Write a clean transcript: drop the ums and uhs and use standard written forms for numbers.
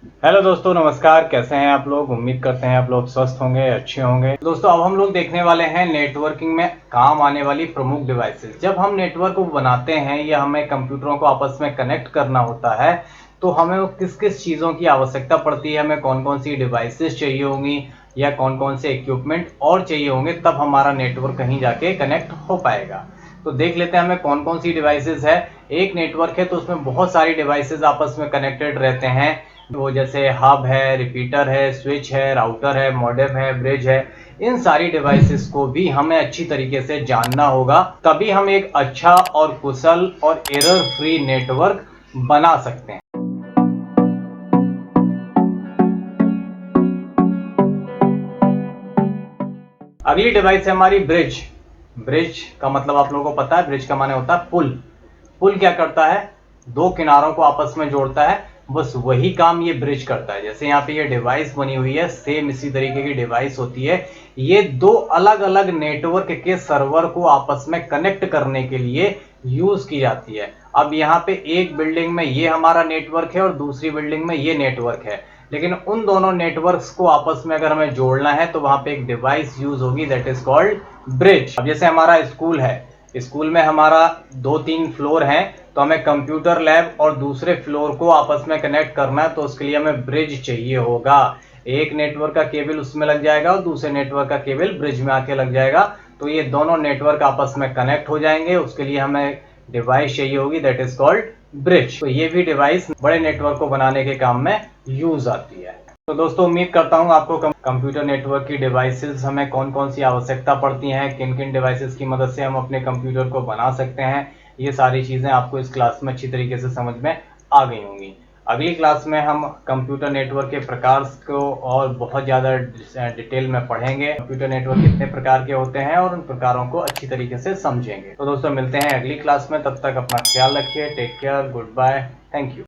Hello दोस्तों, नमस्कार। कैसे हैं आप लोग? उम्मीद करते हैं आप लोग स्वस्थ होंगे, अच्छे होंगे। दोस्तों, अब हम लोग देखने वाले हैं नेटवर्किंग में काम आने वाली प्रमुख डिवाइसेस। जब हम नेटवर्क को बनाते हैं या हमें कंप्यूटरों को आपस में कनेक्ट करना होता है, तो हमें वो किस किस चीज़ों की आवश्यकता पड़ती है, हमें कौन कौन सी डिवाइसेस चाहिए होंगी या कौन कौन से इक्विपमेंट और चाहिए होंगे, तब हमारा नेटवर्क कहीं जाके कनेक्ट हो पाएगा। तो देख लेते हैं हमें कौन कौन सी डिवाइसेस है। एक नेटवर्क है तो उसमें बहुत सारी डिवाइसेस आपस में कनेक्टेड रहते हैं। वो जैसे हब है, रिपीटर है, स्विच है, राउटर है, मॉडेम है, ब्रिज है। इन सारी डिवाइसेस को भी हमें अच्छी तरीके से जानना होगा, तभी हम एक अच्छा और कुशल और एरर फ्री नेटवर्क बना सकते हैं। अगली डिवाइस है हमारी ब्रिज। ब्रिज का मतलब आप लोगों को पता है, ब्रिज का माने होता है पुल। पुल क्या करता है? दो किनारों को आपस में जोड़ता है। बस वही काम ये ब्रिज करता है। जैसे यहाँ पे ये डिवाइस बनी हुई है, सेम इसी तरीके की डिवाइस होती है। ये दो अलग अलग नेटवर्क के सर्वर को आपस में कनेक्ट करने के लिए यूज की जाती है। अब यहाँ पे एक बिल्डिंग में ये हमारा नेटवर्क है और दूसरी बिल्डिंग में ये नेटवर्क है, लेकिन उन दोनों नेटवर्क्स को आपस में अगर हमें जोड़ना है तो वहां पे एक डिवाइस यूज होगी, दैट इज कॉल्ड ब्रिज। अब जैसे हमारा स्कूल है, स्कूल में हमारा 2-3 फ्लोर हैं, तो हमें कंप्यूटर लैब और दूसरे फ्लोर को आपस में कनेक्ट करना है, तो उसके लिए हमें ब्रिज चाहिए होगा। एक नेटवर्क का केबल उसमें लग जाएगा और दूसरे नेटवर्क का केबल ब्रिज में आके लग जाएगा, तो ये दोनों नेटवर्क आपस में कनेक्ट हो जाएंगे। उसके लिए हमें डिवाइस चाहिए होगी, दैट इज कॉल्ड ब्रिज। तो ये भी डिवाइस बड़े नेटवर्क को बनाने के काम में यूज आती है। तो दोस्तों, उम्मीद करता हूँ आपको कंप्यूटर नेटवर्क की डिवाइसेस हमें कौन कौन सी आवश्यकता पड़ती हैं, किन किन डिवाइसेस की मदद से हम अपने कंप्यूटर को बना सकते हैं, ये सारी चीज़ें आपको इस क्लास में अच्छी तरीके से समझ में आ गई होंगी। अगली क्लास में हम कंप्यूटर नेटवर्क के प्रकार को और बहुत ज़्यादा डिटेल में पढ़ेंगे। कंप्यूटर नेटवर्क कितने प्रकार के होते हैं और उन प्रकारों को अच्छी तरीके से समझेंगे। तो दोस्तों, मिलते हैं अगली क्लास में। तब तक अपना ख्याल रखिए। Take care, good bye, thank you.